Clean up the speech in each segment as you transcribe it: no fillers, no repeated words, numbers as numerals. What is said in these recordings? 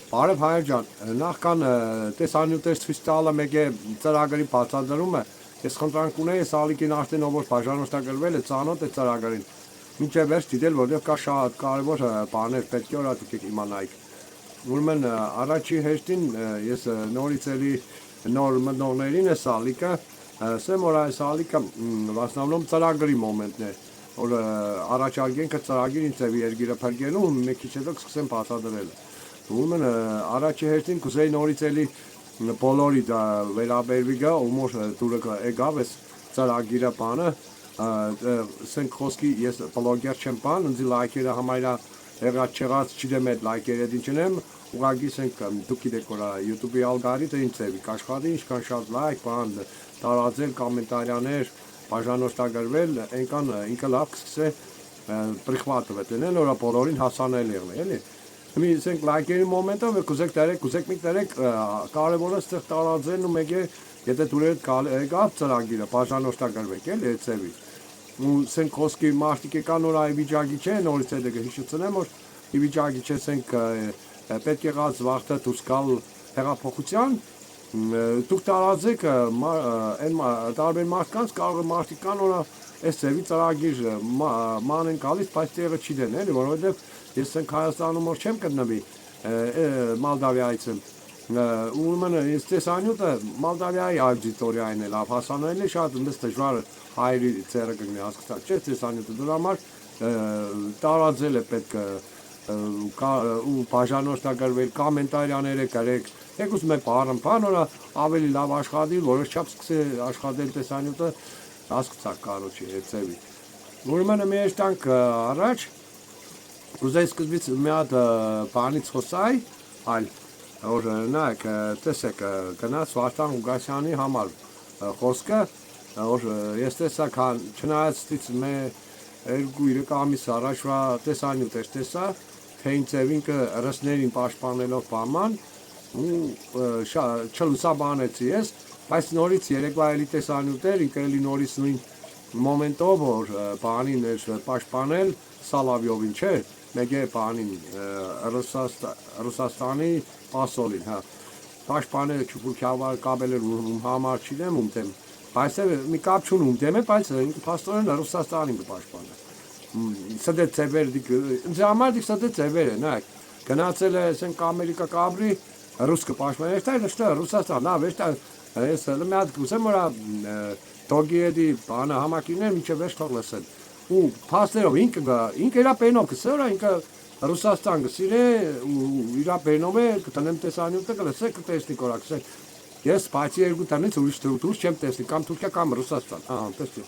Բարև Հայր ջան, նախքան տեսանյութեր ցույց տալը մեկ է ծրագրի բացատրումը, ես խնդրանք ունեի Սալիկին արդեն ով որ բաժանորդագրվել է ծանոթ է ծրագրին։ Մինչև վերջ դիտել, որովհետև կա շատ կարևոր բաներ պետք է որ դուք իմանայիք։ Ուրեմն առաջի հերթին ես նորից էլի նոր մտնողներին է Սալիկը, ասեմ որ այս Սալիկը վասնավնում ծրագրի մոմենտն է, որ առաջարկենք ծրագիր ինձ է երկիրը փրկելու, մի քիչ հետո կսկսեմ բացատրել։ Ուրեմն առաջի հերթին կուզեի նորից էլի բոլորի դա վերաբերվի գա, ում որ դուրը եկավ էս ծրագիրը բանը, սենք խոսքի ես բլոգեր չեմ բան, ընձի լայքերը համայրա եղած չեղած չգիտեմ այդ լայքերը ինչ չնեմ, ուղղակի սենք դուք գիտեք որ YouTube-ի ալգորիթմը ինչ է, կաշխատի ինչքան շատ լայք բան, տարածել կոմենտարիաներ, բաժանորդագրվել, այնքան ինքը լավ կսկսե պրիխվատը դնել, որ բոլորին հասանելի եղնի, էլի։ Մի ասենք լայքերի մոմենտը կուզեք մի դերեք կարևորը ստեղ տարածելն ու մեկ է եթե դուրեր եկավ ծրագիրը բաժանորդագրվեք էլի այդ ծևի ու ասենք խոսքի մարդիկ եկան որ այ վիճակի չէ նորից էլ հիշեցնեմ որ ի վիճակի չէ ասենք պետք եղած վաղտը դուրս գալ հեղափոխության դուք տարածեք այն տարբեր մարդկանց կարող է մարդիկ կան որ այս ծևի ծրագիր ման են գալիս բայց տեղը չի դեն էլի որովհետև ես ասենք Հայաստանում որ չեմ գտնվի Մալդավիայից եմ ուրեմն ես տեսանյութը Մալդավիայի աուդիտորիային է լավ հասանելի շատ մեծ դժվար հայերի ծերը կգնի հասկացա չէ տեսանյութը դրա համար տարածել է պետք ու բաժանորդագրվել կոմենտարիաները գրեք եկուս մեկ բան որ ավելի լավ աշխատի որոշ չափ սկսե աշխատել տեսանյութը հասկացա կարոջի ծևի ուրեմն մեր տանք առաջ Կուզեի սկզբից մի հատ բանից խոսայի, այլ որ նայեք, տեսեք, գնաց Վարդան Ղուկասյանի համար խոսքը, որ ես տեսա, չնայած ստից մե 2-3 ամիս առաջվա տեսանյութ էր տեսա, թե ինձ ինքը ռսներին պաշտպանելով բաման, ու չլուսաբանեցի ես, բայց նորից երեկվա էլի տեսանյութ էր, ինքը էլի նորից նույն մոմենտով, որ բանին էր պաշտպանել Սալավյովին, չէ, մեկ է բանին Ռուսաստանի պասոլին, հա, պաշտպաները չուքյավար կաբելեր ում համար չիդեմ ում դեմ, բայց մի կապ չուն ում դեմ է, բայց ինքը պաստորեն Ռուսաստանին կպաշտպանը, սդե ծևեր դիք, ինձ համար դիք սդե ծևեր է, նայք, գնացել է, ասենք Ամերիկա կաբրի, ռուս կպաշտպանը, էստա նշտա Ռուսաստան, հա, վեշտա, ես մի հատ կուսեմ, որ դոգի էդի բանը համակիրներ մինչև վերջ թող լսեն, ու փաստերով ինքը իրա պենով կսերա ինքը Ռուսաստան գսիրե ու իրա պենով է կտնեմ տեսանյութը կլսեք կտեսնի կորակսեք ես բացի երկու տնից ուրիշ դուրս չեմ տեսնի կամ Թուրքիա կամ Ռուսաստան ահա տեսնի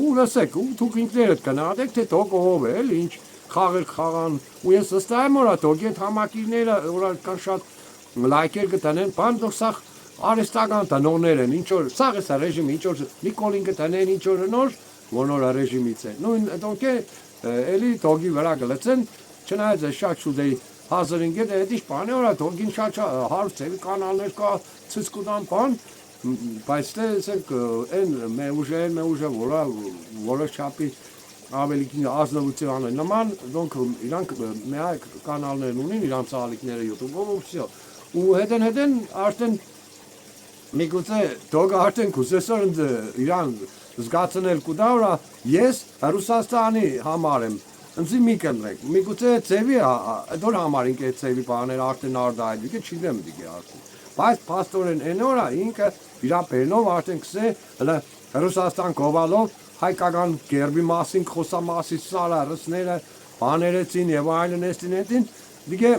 ու լսեք ու դուք ինքներդ գնահատեք թե դոկ ով է էլ ինչ խաղեր խաղան ու ես վստահ եմ որ դոկի այդ համակիրները որ կան շատ լայքեր կտնեն բան դու սա արեստական տնողներ են ինչ որ սա է ռեժիմի ինչ որ Նիկոլին կտնեն ինչ որ նոր Որնոր ռեժիմից է։ Նույն դոնք է էլի դոգի վրա գլցեն, չնայած շատ շուտեի 1500 էդի բանը օրա դոգին շատ հարց է կանալներ կա ցույց կտան բան, բայց դե ասենք այն մեուժը որոշ չափի ավելի ազնվության է նման, դոնք իրանք միակ կանալներ ունին, իրանք ցալիկները YouTube-ով ու всё։ Ու հետեն արդեն միգուցե դոգը արդեն կուսեսոր իրան զգացնել կուտա վրա ես Ռուսաստանի համար եմ ընձի մի կնդրեք միգուցե ծևի դոր համար ինքը ծևի բաներ արդեն արդայդ դիքը չիդեմ դիքը արդեն բայց պաստորեն այն օրա ինքը իրա բերնով արդեն կսե հələ Ռուսաստան գովալով հայկական գերբի մասին խոսամասի սարա ռուսները բաներեցին եւ այլն էստին դիքը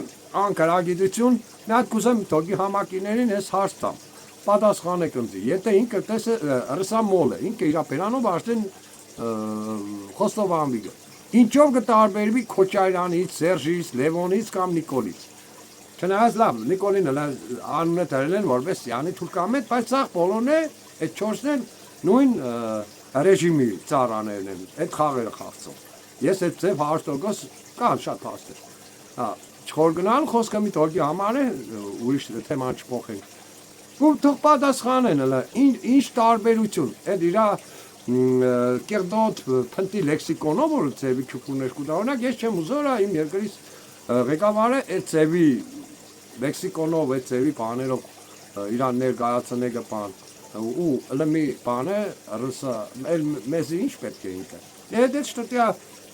անկարագիտություն մի հատ կուսեմ դոգի համակիներին ես հարց տամ պատասխանեք ինձ եթե ինքը տեսը ռուսամոլ է ինքը իր բերանով արդեն խոստովանվի ինչով կտարբերվի Քոչարյանից Սերժից Լևոնից կամ Նիկոլից չնայած լավ Նիկոլին անունը դրել են որպես Յանի թուրքամետ բայց սա բոլորն է այդ չորսն են նույն ռեժիմի ծառաներն են այդ խաղերը խաղացող ես այդ ձև 100% կան շատ փաստեր հա չխորգնալ խոսքը մի թողի համար է ուրիշ թեման չփոխենք ու թող պատասխանեն հələ ինչ տարբերություն այդ իրա կերդոտ փնտի լեքսիկոնով որ ծեվի քուքուներ կուտա օրինակ ես չեմ ուզորա իմ երկրից ղեկավարը այդ ծեվի Մեքսիկոնով այդ ծևի բաներով իրան ներկայացնելը բան ու լմի բանը ռուսը մեզի ինչ պետք է ինքը դե շտտիա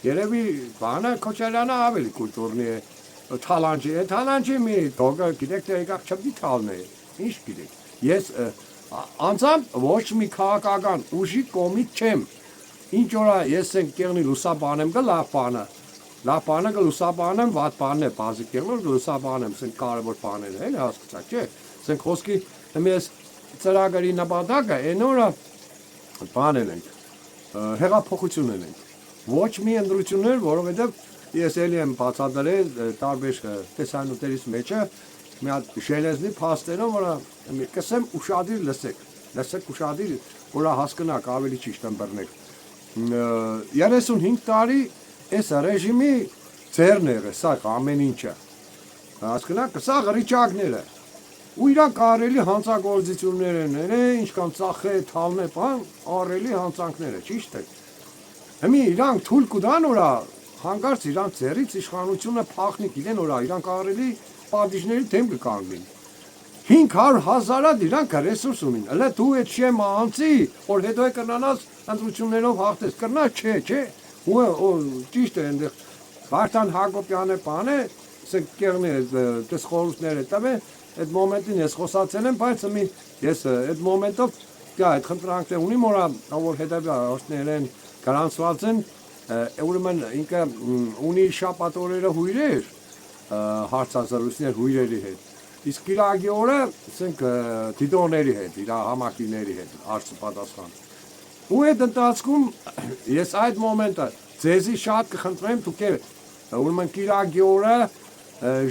երևի բանը Քոչարյանը ավելի կուլտուրնի է թալանջի մի դոգը գիտեք թե եկավ չպիտի թալն է ինչ գիտեք ես անձամբ ոչ մի քաղաքական ուժի կողմից չեմ ինչ օրա ես ենք կեղնի լուսաբանեմ գա լավ բանը գա լուսաբանեմ վատ բանն է բազի կեղնոր լուսաբանեմ սենք կարևոր բաներ է հասկացաք չէ սենք խոսքի մեզ ծրագրի նպատակը այն օրա բանել ենք հեղափոխություն ենք ոչ մի ընդրություններ որովհետև ես էլի եմ բացատրել տարբեր տեսանյութերից մեջը մի հատ ժելեզնի փաստերով որը կսեմ ուշադիր լսեք ուշադիր որը հասկանաք ավելի ճիշտ ըմբռնեք 35 տարի այս ռեժիմի ձեռն եղել սա ամեն ինչը հասկանաք սա ռիճակները ու իրան կարելի հանցագործություններ են ինչքան ծախե թալն է բան արելի հանցանքներ է ճիշտ է հիմի իրանք թույլ կտան որա հանկարծ իրանք ձեռից իշխանությունը փախնի գիտեն որա իրանք կարելի պատիժների դեմ կկանգնին 500,000 իրանք ռեսուրս ունին հələ դու այդ շեմ անցի որ հետո է կնանաս ընտրություններով հաղթես կնաս չէ ու ճիշտ է այնտեղ Վարդան Հակոբյանը բանը սենք կերնի դες խորհուրդները տվե այդ մոմենտին ես խոսացել եմ բայց ես այդ մոմենտով դա այդ խնդրանքներ ունի մորա որ հետևյալներ են գրանցված են ուրեմն ինքը ունի շաբաթօրերը հյուրեր հարցազրույցներ հյուրերի հետ իսկ իրագի օրը ասենք դիտողների հետ իր համակիրների հետ հարց պատասխան ու այդ ընթացքում ես այդ մոմենտը ձեզի շատ կխնդրեմ դուք ուրեմն իրագի օրը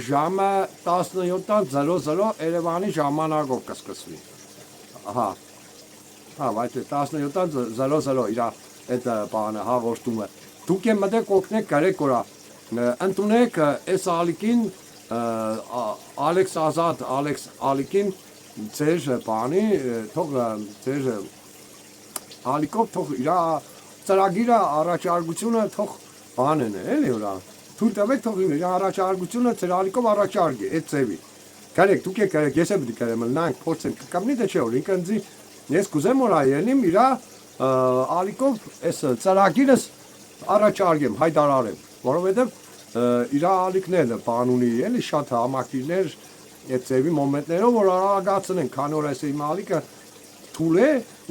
ժամը 17:00 Երևանի ժամանակով կսկսվի ահա բայց 17:00 իր այդ բանը հաղորդումը դուք մտեք օգնեք կարեք որա ընդունեք այս ալիքին Ալեքս Ազատ Ալեքս ալիքին ձեր բանի թող ձեր ալիքով թող իր ծրագիրը առաջարկությունը թող բանն է էլի որա թույլ տվեք թող իր առաջարկությունը ձեր ալիքով առաջարկի այդ ձևի կարեք դուք կարեք ես եմ դիքարեմ նանք փորձենք կամնի դե չէ որ ինքնձի ես կուզեմ որ այելիմ իր ալիքով այս ծրագիրս առաջարկեմ հայտարարեմ որովհետև իր ալիքները բան ունի էլի շատ համակիրներ այդ ձևի մոմենտներով որ արագացնեն քանի որ այս իմ ալիքը թույլ է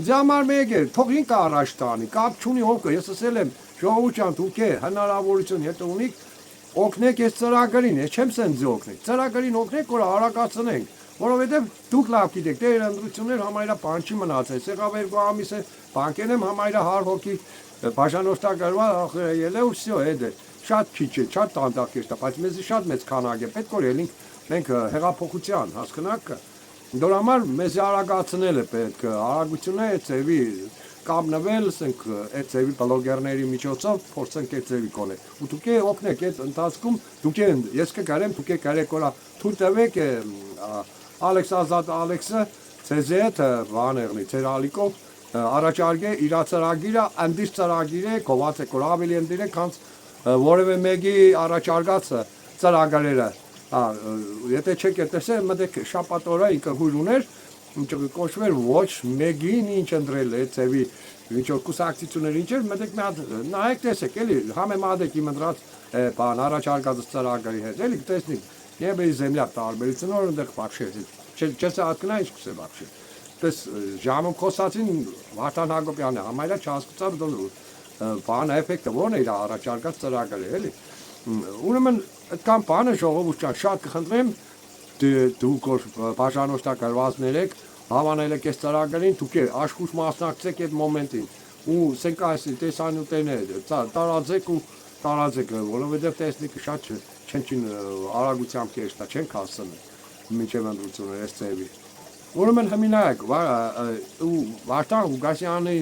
ձամար մեկ է թող ինքը առաջ տանի կապ չունի ով ես ասել եմ ժողովուրդ դուք հնարավորություն հետո ունիք օգնեք այս ծրագրին ես չեմ սենձի օգնեք ծրագրին օգնեք որ արագացնենք որովհետև դուք լավ գիտեք դեր ընդրություններ համայրա բան չի մնացել եղավ 2 ամիս է բանկեն եմ համայրա 100 հոգի բաժանորդագրված ելե ու всё էդ շատ քիչ է շատ տանդակ է բայց մեզ շատ մեծ քանակ է պետք է լինենք մենք հեղափոխության հասկանաք դրա համար մեզ արագացնել է պետք արագությունը է ծեվի կապնվել ասենք այդ ծեվի բլոգերների միջոցով փորձենք այդ ծեվի կոնել ու դուք օգնեք այդ ընթացքում դուք ես կգարեմ դուք կարեք որա թույլ տվեք Ալեքս Ազատ Ալեքսը ձեզ հետ բաներնի ձեր ալիքով առաջարկե իր ծրագիրը անդիր ծրագիր է կոված է որ ավելի անդիր է քան որևէ մեկի առաջարկած ծրագրերը եթե չեք տեսել մտեք շաբաթօրը ինքը հույր ուներ ինչ կոչվեր ոչ մեկին ինչ ընտրել է ծեվի ինչ որ կուսակցություններ ինչ էր մտեք մի հատ նայեք տեսեք էլի համեմատեք իմ ընտրած բան առաջարկած ծրագրի հետ էլի տեսնեք Նебе земля տարբերությունը որ այնտեղ բախշե չէ հատկնա ինչ կսե բախշե պես ժամում խոսացին Վարդան Հակոբյանը համայնա չհասկացավ բան էֆեկտը ո՞րն է իր առաջարկած ծրագրը էլի ուրեմն այդքան բանը ժողովուրդ շատ կխնդրեմ դուք բաժանորդագրվածներ եք հավանել եք այս ծրագրին դուք աշխուժ մասնակցեք այդ մոմենտին ու սենք այս տեսանյութերները տարածեք որովհետև տեսնիք շատ չեն արագությամբ կեշտա չեն հասցնել մինչև ընդրությունը այս ծևի ուրեմն հմինայք Վարդան Ղուկասյանի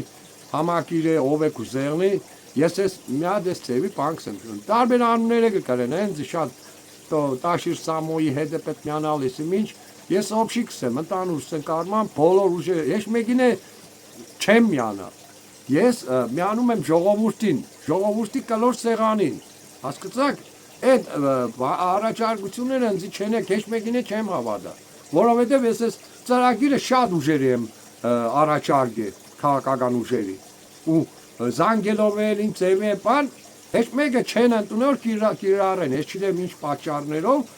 համակիրը ով է կուզերնի ես ես մի հատ այս ծևի բանքս եմ տարբեր անուններ կկրեն հենց շատ Տաշիր Սամոյի հետ է պետք միանալ ինչ ես օբշիկս եմ ընդանուր սնկարման բոլոր ուժերը ես մեկին է չեմ միանա ես միանում եմ ժողովրդին ժողովրդի կլոր սեղանին հասկացաք Այդ առաջարկությունները ինձ չեն քեչ մեկին չեմ հավատա, որովհետև ես ծրագիրը շատ ուժերի եմ առաջարկել քաղաքական ուժերի ու զանգելով էլ ինձ ձևի բան Heç մեկը չեն ընդունել կիրառեն, ես չգիտեմ ինչ պատճառներով,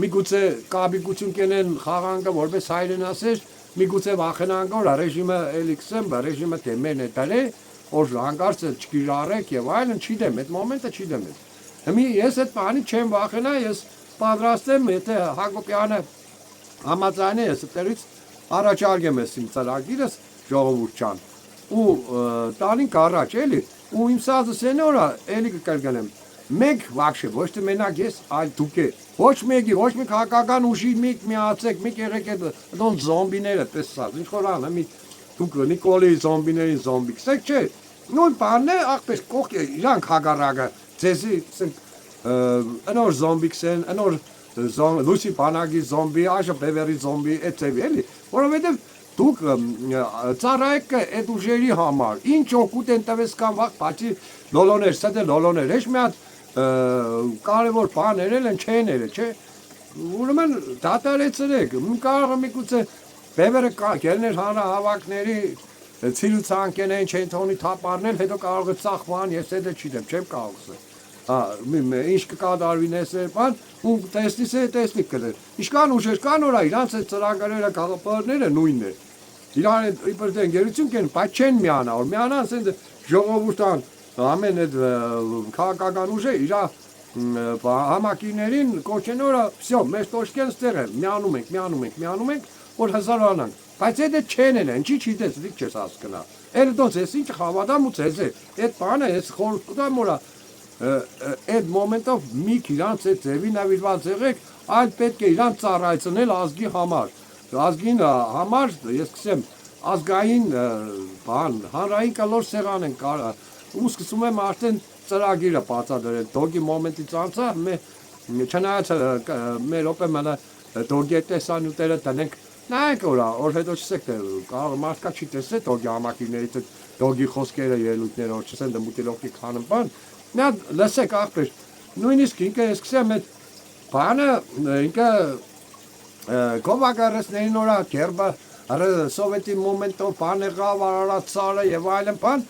միգուցե կապիկություն կենեն խաղանգը որպես հայրենասեր, միգուցե վախենան որ ռեժիմը էլիքսեմ, ռեժիմը թեմեն է դալե, որ հանկարծ չկիրառեք եւ այլն, չգիտեմ, այդ մոմենտը չգիտեմ։ Հիմի ես այդ բանի չեմ վախենա, ես պատրաստ եմ, եթե Հակոբյանը համաձայն է, ես այդտեղից առաջարկեմ ես իմ ծրագիրս ժողովուրդ ջան։ Ու տանին առաջ էլի ու իմ սազս են օրա էլի կկրկնեմ մեկ վախշե ոչ թե մենակ ես այլ դուք է ոչ մեկի ոչ մի քաղաքական ուժի միացեք մի եղեք այդ զոմբիները տեսած ինչ որ ան մի դուք Նիկոլի զոմբիներին զոմբիքսեք չէ նույն բանն է ախպես կողք իրանք հագարակը ձեզի անոր զոմբիքսեն անոր լուսի բանակի զոմբի աշը բևերի զոմբի էցեվի էլի որովհետև դուք ծառայեք այդ ուժերի համար ինչ օգուտ են տվես կամ վաղ բացի լոլոներ սա դե լոլոներ հեչ մի հատ կարևոր բաներ են չեն երել չէ ուրեմն դատարեցրեք կարող եմ միգուցե բևերը կելներ հանրահավաքների ցիրուցանքեն են չեն թոնի թափառնել հետո կարող է ծախման ես դա չգիտեմ չեմ կարող ինչ կկատարվի նեսեր բան ու տեսնի կլեր ինչքան ուժեր կան օրա իրանց այդ ծրագրերը գաղափարները նույնն է իրան իբր դե ընկերություն կեն բայց չեն միանա որ միանան ասեն ժողովուրդան ամեն այդ քաղաքական ուժը իր համակիներին կոչեն օրա վсё մեր տոշկեն ստեղ է միանում ենք որ հզարանանք բայց դա չեն են ինչի չիտես դիք չես հասկնա էլ դոց ես ինչ հավատամ ու ցեզ այդ բանը ես խորհուրդ կտամ օրա այդ մոմենտով մի իրանց այդ ձևի նավիրված եղեք այլ պետք է իրանց ծառայցնել ազգի համար ազգին համար ես կսեմ ազգային բան հանրային կլոր սեղան են կարա ու սկսում եմ արդեն ծրագիրը բացատրել դոգի մոմենտից անցա չնայած մեր օպեմանը դոգի տեսանյութերը տնենք նայեք որ հետո չսեք կարող մարդկա չի տեսել դոգի համակիրներից դոգի խոսքերը ելույթները որ չսեն դմուտիլովքի քանում բան նա լսեք ախպեր նույնիսկ ինքը ես կսեմ այդ բանը ինքը Կովակարեսներին օրա կերբը սովետի մոմենտով բան եղավ արարածարը եւ այլն բան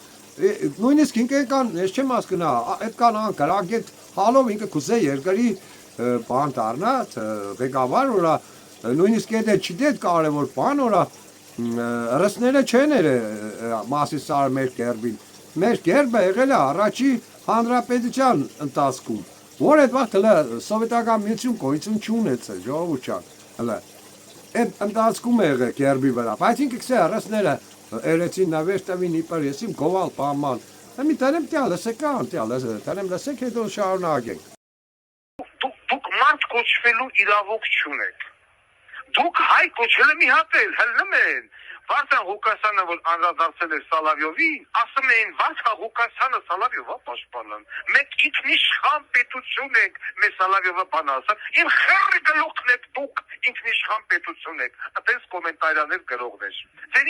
նույնիսկ ինքը կան ես չեմ հասկնա այդ կան անկրագետ հալով ինքը կուզե երկրի բան դառնա ղեկավար օրա նույնիսկ դա չդե կարևոր բան օրա ռսները չեն մասիսար մեր կերբը եղել է առաջի հանրապետության ընթացքում որ այդ վաղը սովետական միություն գոյություն չունեցել ժողովուրդ ջան հələ այդ ընթացքում է եղել կերբի վրա բայց ինքը քսե ռսները երեցին նավերտավին իբր եսիմ գովալ պաման մի տանեմ տյալ լսեկան տանեմ լսեք հետո շարունակենք դուք մարդ կոչվելու իրավունք չունեք դուք հայ կոչելը մի հատ էլ հլնում են Վարդան Ղուկասյանը որ անդրադարձել էր Սալավյովին, ասում էին Վարդան Ղուկասյանը Սալավյովը պաշտպանում։ Մենք ինքնիշխան պետություն ենք, մեր Սալավյովը բան ասել։ Իմ խռի գլուխն եք դուք ինքնիշխան պետություն եք։ Այդպես կոմենտարներ գրողներ։ Ձեր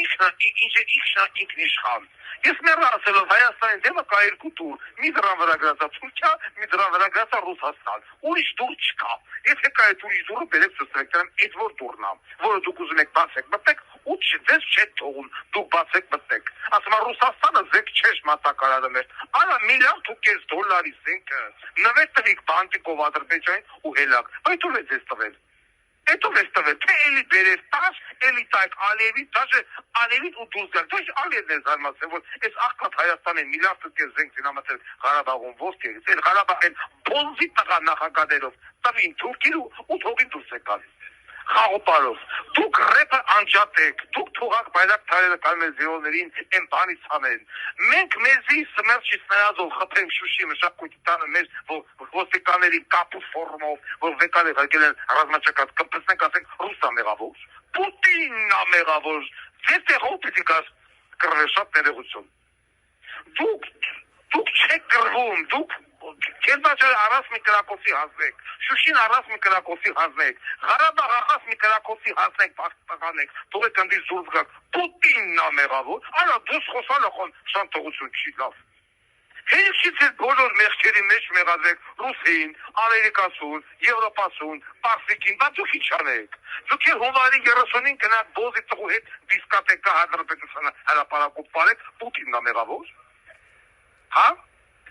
ինքնիշխան։ Ես մեռա ասելով Հայաստանի դեմը կա երկու տուր։ Մի դրան վրա գրածա Թուրքիա, մի դրան վրա գրածա Ռուսաստան։ Ուրիշ դուր չկա։ Եթե կա այդ ուրիշ դուրը բերեք ցույց տամ, այդ որ դուրն է, որը դուք ուզում եք բացեք, մտեք ու չդես չեք թողում, դուք բացեք մտեք։ Ասում եմ Ռուսաստանը զենք չէ մատակարարը մեր։ Արա միլիարդ ու կես դոլարի զենքը։ Նվերտվիկ բանկով Ադրբեջան ու հելակ։ Այդ ու ես տվել։ Это выставили. Ты или берешь таш, или так, Алевит, даже Алевит у Дузгар. То есть Алевит не занимался. Вот из Ахмат Хайастане миллиарды кезден синаматер Карабагун Воски. Сен Карабагун Болзит така нахакадеров. Тавин Туркиру у Тогин Турсекал. Խաղոպարով, դուք ռեպը անջատեք, դուք թողակ բայրակ թարերը կալմեզիոներին են բանից հանեն, մենք մեզի սմերչից նայազով խպրենք շուշի մշակույթի տանը մեր ոստիկաների կապու ֆորմով, որ վեկալ է հարկել են ռազմաճակած կպսնենք ասենք ռուսա մեղավոր, Պուտինն է մեղավոր, ձեր տեղով պիտի կաս կրվեշատ ներեղություն, դուք չեք կրվում, դուք Կերբաչարը առած մի կրակոցի հանձնեք, Շուշին առած մի կրակոցի հանձնեք, Ղարաբաղ առած մի կրակոցի հանձնեք, պաստականեք, թողեք ընդի զուրզգակ, Պուտինն է մեղավոր, արա դուս խոսալը խոն շան թողություն չի լավ։ Հենց այդ բոլոր մեղքերի մեջ մեղադրեք Ռուսին, Ամերիկացուն, Եվրոպացուն, Պարսիկին, դա դուք ինչ անեք։ Դուք հունվարի 30-ին գնաք բոզի տղու հետ դիսկոտեկա հանրապետությանը հրապարակում πάρեք, Պուտինն է մեղավոր։ Հա։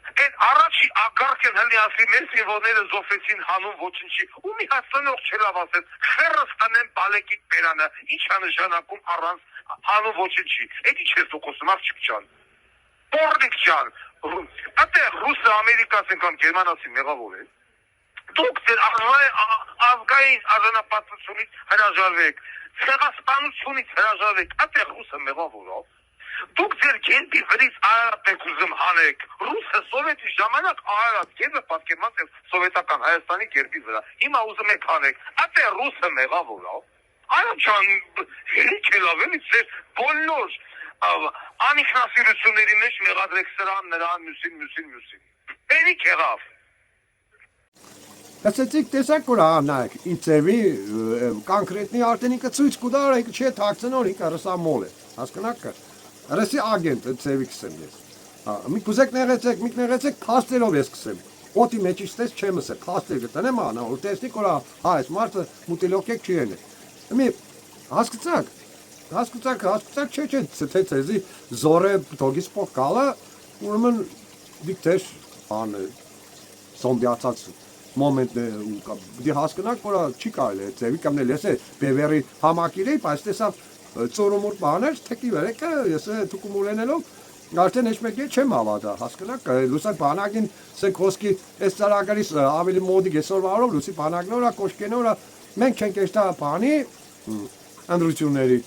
Այդ առաջի ագարքեն հլիասի մեր սիրողները զոհվեցին հանուն ոչնչի ու մի հասցնող չլավասեց խերս տնեն բալեկիտ բերանը ինչ է նշանակում առանց հանուն ոչնչի այդ ինչ ես դուք խոսում աղջիկ ջան Պորնիկ ջան այդտեղ ռուսը ամերիկացին կամ գերմանացին մեղավոր են դուք ձեր ազգային արժանապատվությունից հրաժարվեք ցեղասպանությունից հրաժարվեք այդտեղ ռուսը մեղավոր է Դուք ձեր գերբի վրից Արարատ եք ուզում հանեք։ Ռուսը սովետի ժամանակ Արարատ գերբը պատկերված է սովետական Հայաստանի գերբի վրա։ Հիմա ուզում եք հանեք։ Այդտեղ ռուսը մեղավոր է։ Այո ջան, հերիք է լավ էլի ձեր բոլոր անիքնասիրությունների մեջ մեղադրեք սրան, նրան, մյուսին։ Հերիք եղավ։ Ասեցիք տեսակ որ նայեք ինձևի կոնկրետնի արտենիկը ցույց կուտար եք չէ թաքցնոր ինքը ռսամոլ է հասկանաք Ռուսի ագենտ ծևի կսեմ ես մի կուզեք նեղեցեք փաստերով ես կսեմ օտի մեջ իստես չեմ ասել փաստեր գտնեմ անա ու տեսնի կորա այս մարդը մուտիլոկեք չի ելը մի հասկացաք չէ թե ցեզի զորը թոգիս փոկալը ուրեմն դիկտեշ ան սոմբիացած մոմենտը դի հասկանաք որ չի կարելի ծևի կամ լեսե բևերի համակիրի բայց տեսավ ծորոմոր բաներ թեկի վերեկը ես թուկում ունենելով արդեն ես մեկ չեմ հավատա հասկանաք լուսա բանակին սենքոսկի այս ծարագարիս ավելի մոդիկ այսօր վարով լուսի բանակնորա կոշկենորա մենք չենք էստա բանի անդրությունների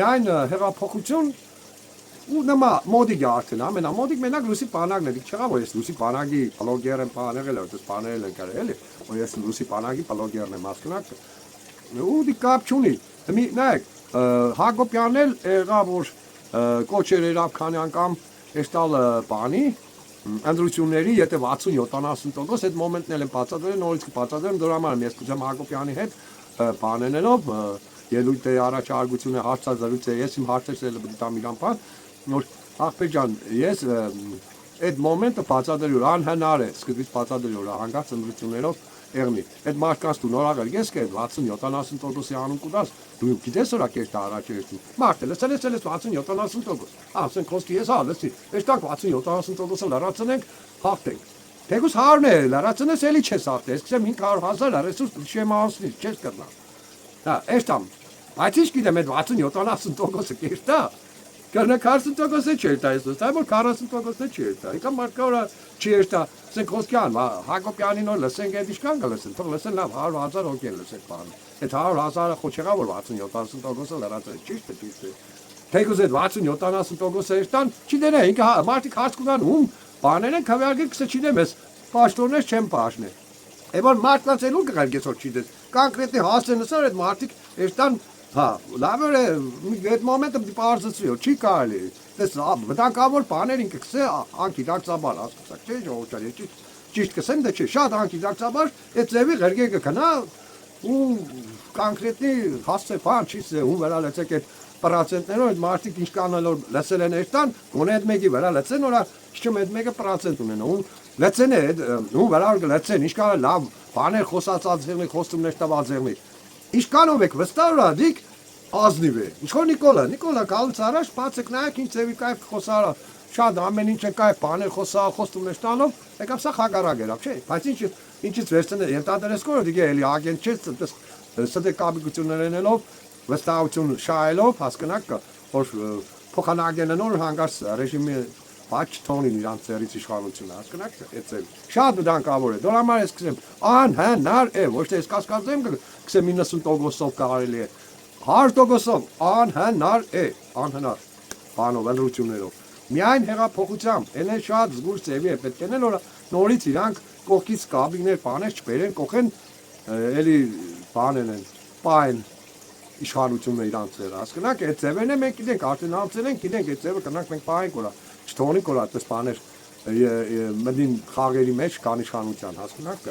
միայն հեղափոխություն ու նամա մոդիկ արդեն ամենամոդիկ մենակ լուսի բանակն է դիք չեղա որ ես լուսի բանակի բլոգեր եմ բանել դες բանել են կարել ու ես լուսի բանակի բլոգերն եմ հասկանաք ու դի կապ չունի մի նայեք Հակոբյանն էլ եղավ որ կոչեր երավ քանի անգամ էստալ բանի անդրությունների եթե 60-70% այդ մոմենտն էլ են բացատրել նորից կբացատրեմ դրա համար ես կուզեմ Հակոբյանի հետ բանենելով ելույթ է առաջարկությունը հարցազրույց է ես իմ հարցերս էլ դիտամ իրան բան որ ախպեր ջան ես այդ մոմենտը բացատրել անհնար է սկզբից բացատրել հանգած անդրություններով Եղնի, այդ մարդկանց դու նորագար ես կետ 60-70%-ի անուն կուտաս, դու գիտես որա կետ առաջ երդու, մարդ է լսել ես 60-70%, ասեն կոսկի ես լսի, էստանք 60-70%-ը լարացնենք, հաղթենք, թեգուս հարն է, լարացնես էլի չես հաղթի, ես կսեմ 500,000 ռեսուրս շեմ անսնից, չես կրնա, էստամ, բայց ինչ գիտեմ այդ 60-70%-ը կետ դա, Կրնակ 40%-ը չէր տա ես լսա, որ 40%-ը չէր տա, իկա մարդկա որա չէր տա, սենք խոսքյան, Հակոբյանին որ լսենք այդ իշկան կլսեն, թող լսեն լավ 100,000 հոգի լսենք բանը, այդ 100,000-ը խոչեղա որ 60-70%-ը լրացել, ճիշտ է, թեկուզ այդ 60-70%-ը էստան, չի դենե, ինքը մարդիկ հարց կունան ում բաներ են կավյարգել կսը չիդեմ ես, պաշտորնես չեմ պաշն է, որ մարդկանց էլ ու կղայր գեսոր չիդես, կոնկրետնի հասեն նսար այդ մարդիկ էստան Հա, լավ է, այդ մոմենտը պարզեցվի, չի կարելի, տես վտանգավոր բաներ ինքը կսե անկիդակցաբար, հասկացակ, չէ, ժողովրդան, ճիշտ կսեմ, դա չէ, շատ անկիդակցաբար, այդ ձևի ղերգե կքնա ու կոնկրետնի հասցե բան չի սե, ու վրա լեցեք այդ պրոցենտներով, այդ մարդիկ ինչ կանալոր լսել են էստան, գոնե այդ մեկի վրա լեցեն, որա իչում այդ մեկը պրոցենտ ունեն, ու լեցեն է, ու վրա որ լեցեն, ինչ կան լավ բաներ խոսացած ձեղնի, խոստումներ տված ձեղնի Իշկանով եք վստահ դիք ազնիվ է։ Ինչքան Նիկոլա գալուց առաջ բացեք նայեք ինչ ձևի կայֆ խոսարա շատ ամեն ինչ է կայֆ բաներ խոսա խոստումներ տալով եկավ սա խագարակ էր, չէ՞։ Բայց ինչից վերցնե ենթադրես կորը դիգե էլի ագենտ չէ, ստե կապիկություններ ունենելով վստահություն շահելով հասկանաք որ փոխանակենը նոր հանգած ռեժիմի Բաչ թողնին իրանց ծերից իշխանությունը, հասկանաք, այդ ձև։ Շատ վտանգավոր է։ Դրա համար ես կսեմ, անհնար է, ոչ թե ես կասկածեմ կսեմ 90%-ով կարելի է։ 100%-ով անհնար է, անհնար։ Բանով, ընտրություններով։ Միայն հեղափոխությամբ, այն է շատ զգուշ ձևի է պետք է նոր նորից իրանք կողքից կաբիներ, բաներ չբերեն, կողեն էլի բանեն են, պայն իշխանությունը իրանց ծեր, հասկանաք, այդ ձևերն է մենք գիտենք, արդեն անցել ենք, գիտենք այդ ձևը կնանք մենք պահենք որա Չթողնի կոր այդպես բաներ մդին խաղերի մեջ կան իշխանության, հասկանաք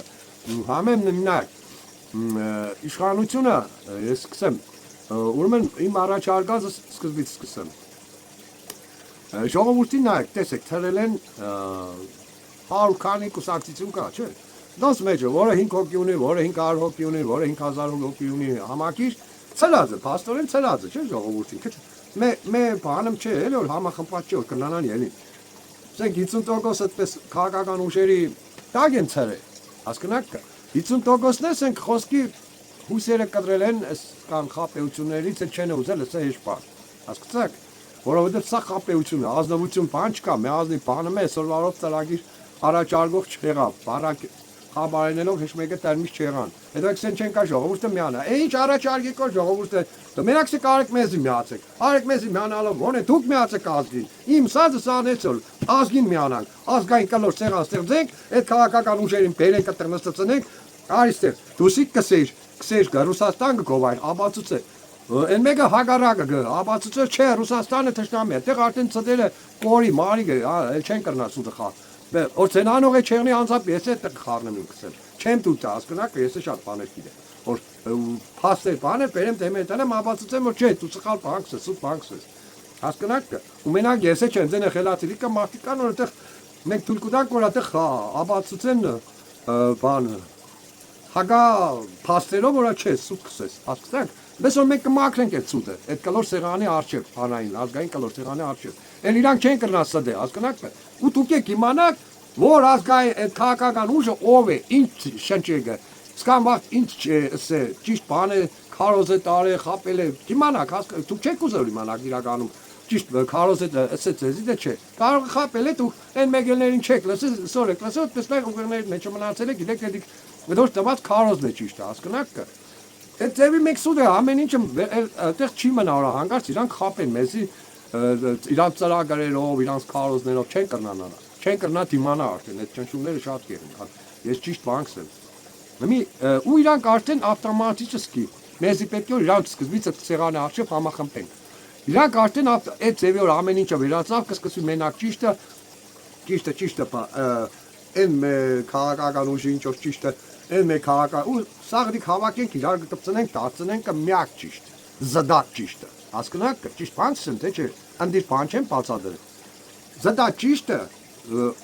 համեմ նայեք իշխանությունը ես սկսեմ ուրեմն իմ առաջարկածը սկզբից սկսեմ ժողովրդին նայեք, տեսեք, թրել են 100 քանի կուսակցություն կա, չէ՞։ Դոս մեջը, որը 5 հոգի ունի, որը 500 հոգի ունի, որը 5000 հոգի ունի, համակիր ծրած է, փաստորեն ծրած է, չէ՞ ժողովրդին։ Մե բանում չէ, էլի որ համախմբած չէ, որ կնանան ելին։ Ասենք 50% այդպես քաղաքական ուժերի տակ են ծրել, հասկանաք։ 50%-ն է ասենք խոսքի հույսերը կտրել են այս կան խապեություններից, չեն ուզել ասել հեշտ բան։ Հասկացաք, որովհետև սա խապեություն է, ազնվություն բան չկա, մի ազնի բանը է, այսօրվարով ծրագիր առաջարկող չեղավ, խաբարենելով հեշտ մեկը տերմից չեղան։ Հետո եկսեն չեն կա ժողովուրդը միանա։ Ինչ առաջարկի կա ժողովուրդը, մենակ կարեք մեզի միացեք։ Արեք մեզի միանալով, ոնե դուք միացեք ազգին։ Իմ սազը սանեցել, ազգին միանանք, ազգային կլոր սեղան ստեղծենք, այդ քաղաքական ուժերին բերենք կտրնստծնենք, արիստեղ, դուսիկ կսեիր Ռուսաստան գովային, ապացուցե։ Այն մեկը հագարակը գ, ապացուցե չէ, Ռուսաստանը թշնամի է, այդտեղ արդեն ծտերը կորի, մարի գ, էլ չեն կրնա սուտը խաղ։ Օրցենանող է չեղնի անձապ, ես է տեղ խաղնեմ իմ կսել, չեմ տուտ ասկնակ, ես է շատ բաներ գիտեմ, որ պաստեր բաներ, բերեմ դեմետանեմ, ապացուցեմ, որ չէ, դու սխալ բանքս ես, սուտ բանքս ես, հասկնակ կը, ու մենակ ես է չեն ձեն է խելացիրի կը մարդիկան, որ այդեղ մենք թույլ կուտանք, որ այդեղ ապացուցեն բանը, հագա պաստերով, որ չէ, սուտ կսես, հասկնակ, Բես որ մենք կմաքրենք այդ սուտը, այդ կլոր սեղանի արջև, հանային, ազգային կլոր սեղանի արջև։ Էլ իրանք չեն կրնա սդե, հասկանաք։ Ու դուք եք իմանաք, որ ազգային այդ քաղաքական ուժը ով է, ինչ շնչեգը, սկան վաղ ինչ է, ճիշտ բան է, քարոզ է տարե, խապել է, իմանաք, դուք չեք ուզել իմանաք իրականում, ճիշտ քարոզ է ասեց ձեզի դե չէ։ Կարող խապել է դուք այն մեկելներին չեք լսել, սորեք լսել, այդպես մեկ ուղերների մեջ մնացել եք, գիտեք դիք դուրս տված քարոզն է ճիշտ, հասկանաք։ Այդ ձևի մեկ սուտ է, ամեն ինչը այդտեղ չի մնա օրա հանգարց, իրանք խապեն մեզի իրանք ծրագրերով, իրանք քարոզներով չեն կրնանա, չեն կրնա դիմանա արդեն, այդ ճնշումները շատ կերն, ես ճիշտ բանքս եմ։ Ու իրանք արդեն ավտոմատически, մեզի պետք է որ իրանք սկզբից այդ սեղանի առջև համախմբենք։ Իրանք արդեն այդ ձևի որ ամեն ինչը վերացավ, կսկսվի մենակ ճիշտը, այն քաղաքական ուժի ինչ որ ճիշտը Այն մեկ քաղաքական ու սաղդիկ հավաքենք իրար կպցնենք, դարձնենք միակ ճիշտ, զդակ ճիշտը, հասկանաք, ճիշտ բանքս են, թե չէ, ընդիր բան չեն բացադրել, զդակ ճիշտը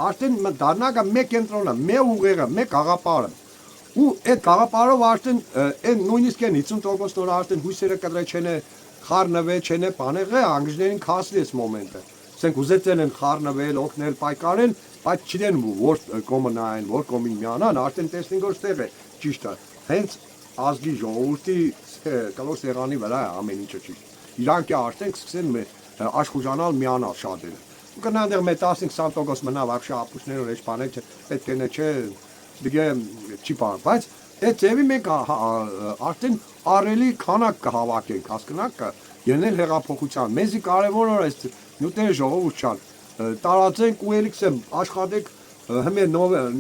արդեն դառնա մեկ կենտրոնը, մեկ ուղեղը, մեկ գաղափարը, ու այդ գաղափարով արդեն այն նույնիսկ այն 50% նոր արդեն հույսերը կտրել չեն խառնվել, չեն բաներ անգլիներին քասլի այս մոմենտը, ասենք ուզեցել են խառնվել, օգնել, պայքարել բայց չգիտեն որ կոմը նայեն, որ կոմին միանան, արդեն տեսնենք որ ստեղ է ճիշտը, հենց ազգի ժողովրդի կլոր սեղանի վրա է ամեն ինչը ճիշտ։ Իրանք արդեն սկսեն աշխուժանալ միանալ շատերը։ Ու կնան դեռ մեր 15-20% մնա վաղ շապուշներով էջ բաներ պետք է չէ, դիգե չի բան, բայց այդ ձևի մենք արդեն արելի քանակ կհավաքենք, հասկանաք, ելնել հեղափոխության։ Մեզի կարևոր է այս նյութերը ժողովուրդ չան տարածենք ու ելիքս եմ աշխատեք հիմա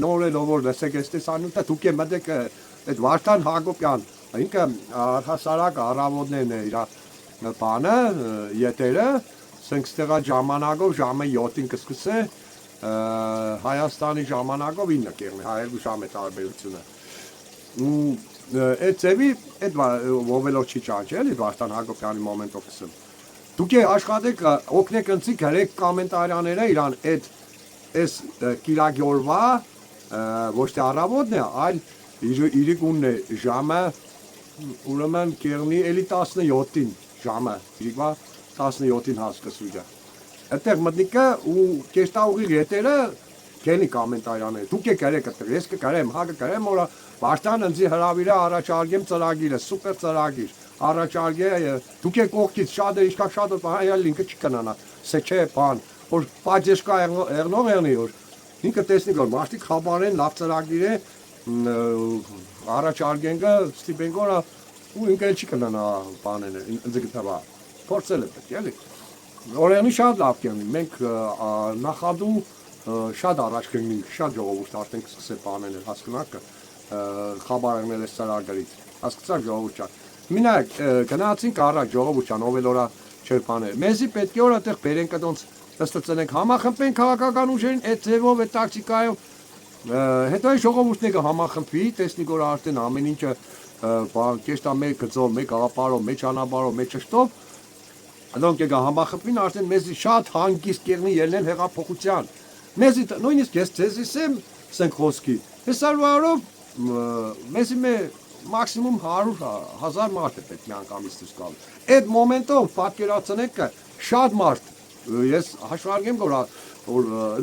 նորելով որ լսեք այս տեսանյութը դուք եք մտեք այդ Վարդան Հակոբյան ինքը առհասարակ առավոտներն է իր բանը ետերը ասենք ստեղա ժամանակով ժամը 7-ին կսկսե Հայաստանի ժամանակով 9 կերնի հայերու ժամը տարբերությունը ու այդ ձևի այդ ովելով չի ճանչել Վարդան Հակոբյանի մոմենտով կսեմ Դուք աշխատեք օգնեք ընցիկ հրեք կոմենտարյաները իրան այս կիրագյորվա ոչ թե առավոտն է, այլ իրիկունն է ժամը ուրեմն կերնի էլի 17-ին ժամը, իրիկվա 17-ին հասկսույրը։ Այդտեղ մտնիկը ու կեստաուղի ետերը կենի կոմենտարյանները, դուք եք հրեք այդտեղ, ես կկարեմ, հա կկարեմ, որ Վարդան ընձի հրավիրը առաջարկեմ ծրագիրը, սուպեր ծրագիր առաջարկե դուք եք օգտից շատ է ինչքան շատ է ինքը չի կնանա սե չէ բան որ պաճեշկա եղնող եղնի որ ինքը տեսնի որ մարդիկ խաբարեն լավ ծրագիր է առաջարկենք ստիպենք որ ու ինքը չի կնանա բաները ինձ գտավա փորձել է պետք էլի օրենի շատ լավ կենի մենք նախադու շատ առաջ կգնենք շատ ժողովուրդ արդեն կսկսե բանել հասկանաք խաբարներ այս ծրագրից հասկացաք ժողովուրդ Մինակ գնացինք առաջ ժողովության ով էլ օրա չէր բաներ։ Մեզի պետք է որ այդտեղ բերենք այդոնց ստծնենք համախմբենք քաղաքական ուժերին այդ ձևով այդ տակտիկայով հետո այն ժողովուրդները համախմբվի տեսնի որ արդեն ամեն ինչը կեստա մեկ գծով, մեկ աղապարով, մեկ ճանապարհով, մեկ ճշտով Դոնք եկա համախմբին արդեն մեզի շատ հանգիստ կերնի ելնել հեղափոխության։ Մեզի նույնիսկ ես ձեզ ասեմ սենք խոսքի։ Հեսարվարով մեզի մաքսիմում 100,000 մարդ է պետք մի անգամից դուրս գալ։ Այդ մոմենտով պատկերացնեք կա շատ մարդ ես հաշվարկեմ որ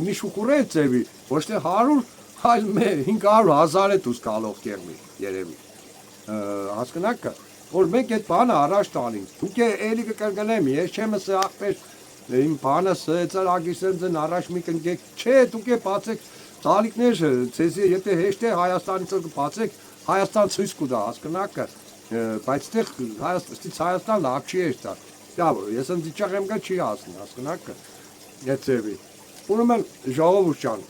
մի շուխուր է ձևի ոչ թե 100 այլ 500,000 է դուրս գալով կերնի երևի։ Հասկանաք որ մենք այդ բանը առաջ տանենք։ Դուք էլի կկրկնեմ, ես չեմ ասա ախպեր իմ բանը ծրագիրն առաջ մի կնգեք, չէ, դուք բացեք ծալիկներ, ցեզի եթե հեշտ է Հայաստանից բացեք, Հայաստան ցույց կտա, հասկանաք, բայց այդտեղ Հայաստան լավ չի է դա։ Դա ես ընդիճակ եմ գա չի ասնի, հասկանաք։ Եթեվի։ Ուրեմն ժողովուրդ ջան,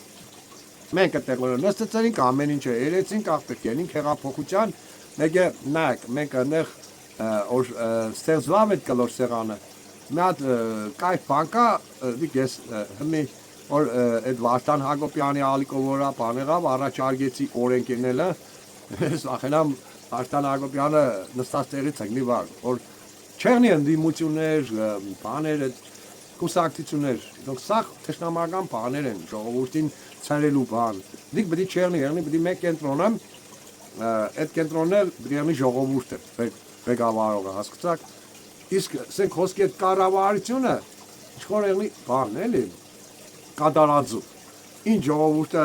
մենք այդտեղ նստեցինք ամեն ինչը երեցինք ախպեր կենինք հեղափոխության մենք այնեղ ստեղծված այդ կլոր սեղանը մի հատ կայֆ բանկա ես հիմի որ այդ Վարդան Հակոբյանի ալիկովորա բաներով առաջարկեցի օրենքները ես ախենամ Վարդան Հակոբյանը նստած տեղից եկնի վար որ չեղնի ընդդիմություններ բաներ կուսակցություններ դրանք սա թշնամական բաներ են ժողովրդին ցարելու բան դիք պետք է չեղնի պետք է մեկ կենտրոնը այդ կենտրոններ դրանի ժողովուրդը ղեկավարողը հասկացաք իսկ ասենք խոսքի այդ կառավարությունը ինչ-որ եղնի բան էլի կատարածու ինչ ժողովուրդը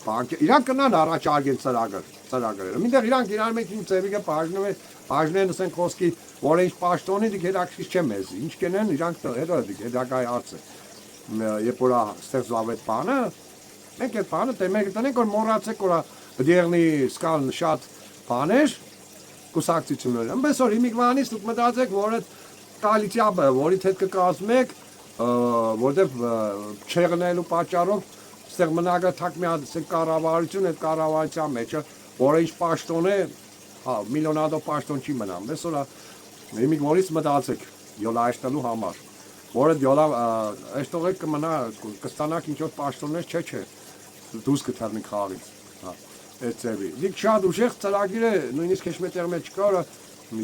բանկը իրանք կնան առաջարկեն ծրագրերը մինչդեռ իրանք իրար մեջ ինչ ծևիկը բաժնեն ասենք խոսքի որ ինչ պաշտոնի դիք հետաքրքիր չէ մեզ ինչ կենեն իրանք հետո դիք հետագայի հարցը երբ որ ստեղծավ այդ բանը մենք այդ բանը դեմեք տնենք որ մոռացեք որ դերնի սկալ շատ բաներ կուսակցություններ ամբես որ իմիգրանից դուք մտածեք որ այդ կոալիցիա որից հետ կկազմեք որտեղ չեղնելու պատճառով ստեղ մնագա թակ մի հատ կառավարություն այդ կառավարության մեջ որ ինչ պաշտոն է միլիոնադո պաշտոն չի մնա ամբես որ իմիգրանից մտածեք յոլա այստելու համար որ այդ յոլա այստեղ կմնա կստանաք ինչ որ պաշտոններ չէ դուրս կթարնի խաղից Էցեվի։ Դիք շատ ուժեղ ծրագիր է, նույնիսկ քեշմետեր մեջ կա,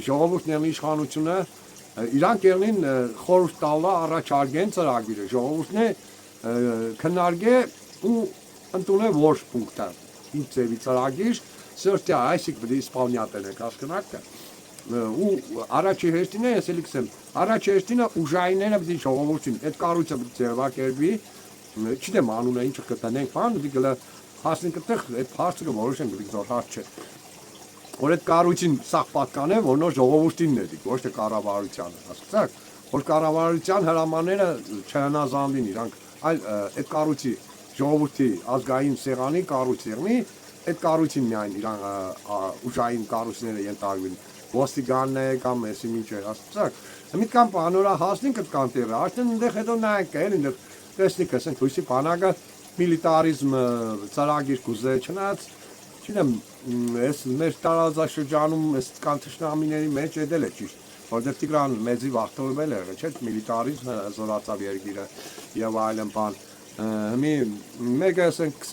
ժողովուրդների իշխանությունը իրանք եղնին խորհուրդ տալը առաջարկեն ծրագիրը, ժողովուրդն է քննարկե ու ընդունել որ պունկտը։ Ինչ ծևի ծրագիր, սրտի այսիկ պետք է իսպանիատեն եք հասկանաք։ Ու առաջի հերթին է ես էլի կսեմ, առաջի հերթինը ուժայինները պետք է ժողովրդին, այդ կառույցը պետք է ձևակերպի, չգիտեմ անունը ինչ կտնենք, բան, դիգլը հասնենք այդտեղ այդ հարցը կորոշենք դիք զոր հարց չէ որ այդ կառույցին սա պատկան է որ նոր ժողովրդինն է դիք ոչ թե կառավարությանը հասկացաք որ կառավարության հրամանները չհնազանդին իրանք այլ այդ կառույցի ժողովրդի ազգային սեղանի կառույց եղնի այդ կառույցին միայն իրան ուժային կառույցները ենթարկվին ոստիկանն է կամ էսի ինչ է հասկացաք մի կամ բանորա հասնենք այդ կանտերը արդեն այնտեղ հետո նայենք էլ այնտեղ տեսնենք ասենք լույսի բանակը միլիտարիզմ ծրագիր կուզե չնայած չնեմ ես մեր տարածաշրջանում այս կանթշնամիների մեջ էդել է ճիշտ որտեղ Տիգրան մեծի վախտորվել է չէ միլիտարիզմը զորացավ երկիրը եւ այլն բան մի մեկը ասենք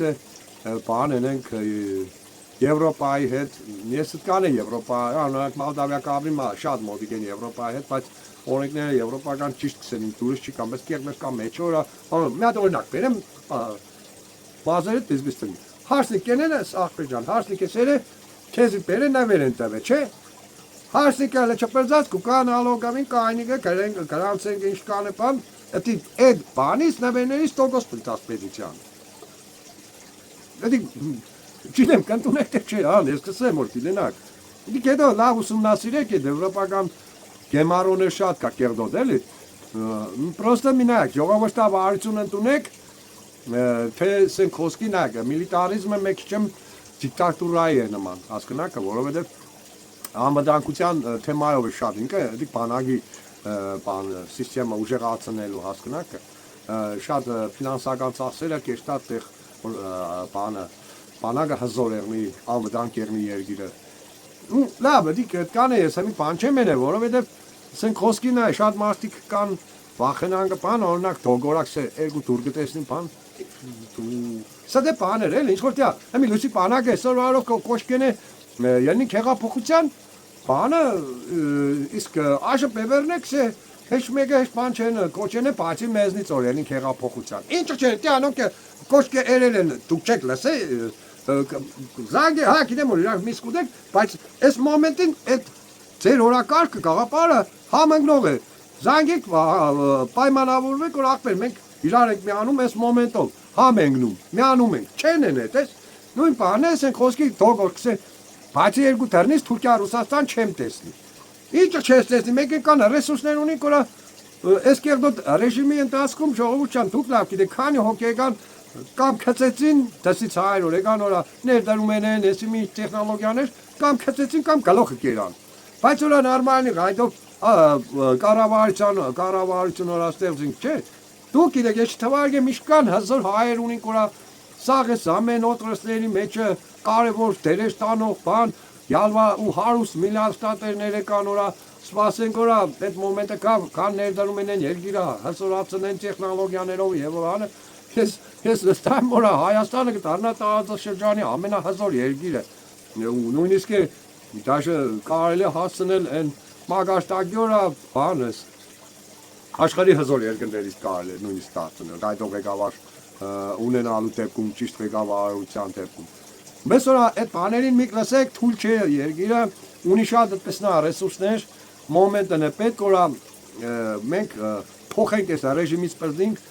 բան ենք Եվրոպայի հետ ես կան է Եվրոպա անորակ Մոլդավիա կապրի շատ մոտիկ են Եվրոպայի հետ բայց օրենքները եվրոպական ճիշտ կսեն դուրս չի կամ բայց կերներ կամ մեջ օրա մի հատ օրինակ բերեմ բազերը դեսբիստին հարսնի կենելը ախպեջան հարսնի կեսերը քեզի բերեն նավերեն տավե չէ հարսնի կալը չպերձած կուկան ալոգավին կայնիկը գրանցենք ինչ կանը բան դա այդ բանից նավերներից տոկոս պլտած պետության դա չինեմ կանտունեք թե չէ ես կսեմ որ դինակ դիք հետո լավ ուսումնասիրեք այդ եվրոպական գեմարոներ շատ կա կերդոտ էլի պրոստը մինակ ժողովրդավարություն ընդունեք թե սենք խոսքի նայեք միլիտարիզմը մեկ չեմ դիկտատուրայի է նման հասկանաք որովհետև անվտանգության թեմայով է շատ ինքը դիք բանակի բան սիստեմը ուժեղացնելու հասկանաք շատ ֆինանսական ծախսերը կեշտա տեղ բանակը հզոր եղնի անվտանգ եղնի երկիրը լավ դիք կան է ես մի բան չեմ ելը որովհետև սենք խոսքին է շատ մարդիկ կան վախենան կան օրինակ դոգորակ երկու դուրգը տեսնին բան սա դե բաներ էլ ինչ որ տա մի լույսի բանակ է սորվարով կոշկեն է ելնի հեղափոխության բանը իսկ աշը բևերնեք է հեչ մեկը հեչ բան չեն կոչեն է բացի մեզնից օրենին հեղափոխության ինչ չէ տյանոք կոչկե երել են դուք չեք լսե զանգե հա գիտեմ որ իրանք միս կուտեք բայց այս մոմենտին այդ ձեր օրակարգը գաղափարը համընկնող է զանգեք պայմանավորվեք որ ախպեր մենք իրար ենք միանում այս մոմենտով համընկնում միանում ենք չեն են այդպես նույն բանը ասենք խոսքի դոգորքսե բացի երկու դեռնից Թուրքիա Ռուսաստան չեմ տեսնի ինչը չես տեսնի մեկ կան ռեսուրսներ ունի կորա այս կերդոտ ռեժիմի ընթացքում ժողովուրդյան դուք լավ գիտեք քանի հոգեգան կամ քծեցին դասից հայր օրեգան օրա ներդրում են էսի մի տեխնոլոգիաներ կամ քծեցին կամ գլոխը կերան բայց օրա նորմալնի հայդով կառավարություն օրա ստեղծինք չէ դուք գիտեք ես թվարկեմ իշքան հազար հայեր ունին կորա սաղ էս ամեն օտրասների մեջը կարևոր դերեր ստանող բան յալվա ու հարուստ միլիարդատերները կան օրա սպասենք օրա այդ մոմենտը կան ներդրում են երկիրը հսորացնեն տեխնոլոգիաներով եւ օրանը ես ստամ օրա Հայաստանը կդառնա տարածաշրջանի ամենահզոր երկիրը նույնիսկ դաշը կարելի է հասնել այն մագարտագյորա բանս աշխարհի հզոր երկրներից կարելի է նույնիսկ դարձնել գայդող ղեկավար ունենալու դեպքում ճիշտ ղեկավարության դեպքում մեզ օրա այդ բաներին մի լսեք թույլ չէ երկիրը ունի շատ այդպես նա ռեսուրսներ մոմենտն է պետք օրա մենք փոխենք այս ռեժիմից բրդինք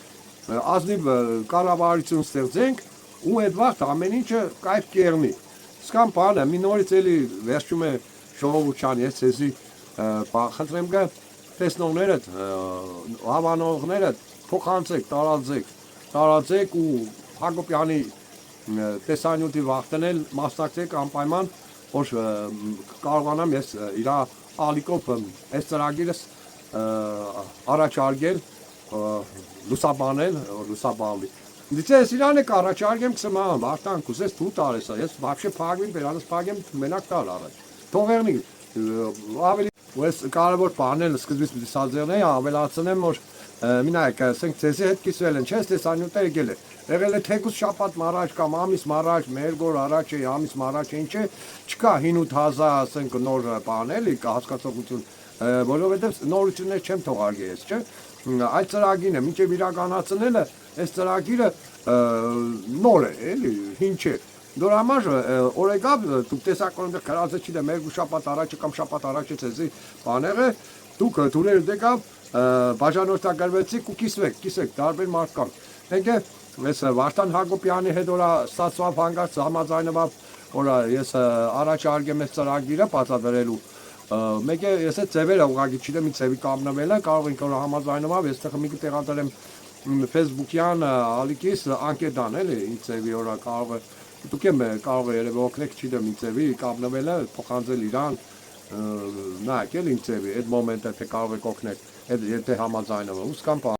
ազնիվ կառավարություն ստեղծենք ու այդ վաղ ամեն ինչը կայֆ կերնի սկան բանը մի նորից էլի վերջում է ժողովրդյան ես ցեզի խնդրեմ գա տեսնողներդ հավանողներդ փոխանցեք տարածեք ու Հակոբյանի տեսանյութի վախտնել մասնակցեք անպայման որ կարողանամ ես իր ալիկով այս ծրագիրը առաջարկել լուսաբանվի դիցես իրան եք առաջարկեմ կսման վարտան կուզես դու տարես ես вообще փագվին բերանս փագեմ մենակ տալ առաջ թողերնի ավելի ես կարևոր բանել սկզբից դիսազերն է ավելացնեմ որ մինայք ասենք ցեզի հետ կիսվել են չես տեսանյութը եկել է եղել է թեկուս շաբաթ մարաջ կամ ամիս մարաջ մերգոր առաջ է ամիս մարաջ ինչ է չկա 5-8 ասենք նոր բանել հասկացողություն որովհետև նորություններ չեմ թողարկել ես չէ այդ ծրագիրը մինչև իրականացնելը այս ծրագիրը նոր է էլի ինչ է դրա համար օրեգավ դուք տեսակոնը գրածը չի դա մերգու շաբաթ առաջ կամ շաբաթ առաջ է ցեզի բաները դուք դուրեր դեկավ բաժանորդագրվեցիք ու կիսվեք տարբեր մարդկանց մենք ես Վարդան Հակոբյանի հետ օրա ստացվավ հանգած համաձայնվավ օրա ես առաջարկեմ այս ծրագիրը բացատրելու մեկը ես այդ ձևերը ուղղակի չգիտեմ ինչ ձևի կապնվել է կարող ենք օրա համաձայնվավ ես տեղ մի կտեղադրեմ Facebook-յան ալիկիս անկետան էլի ինչ ձևի օրա կարող է դուք եմ կարող է երևի օգնեք չգիտեմ ինչ ձևի կապնվել է փոխանցել իրան նայեք էլ ինչ ձևի այդ մոմենտը թե կարող եք օգնել եթե համաձայնվով ուսկան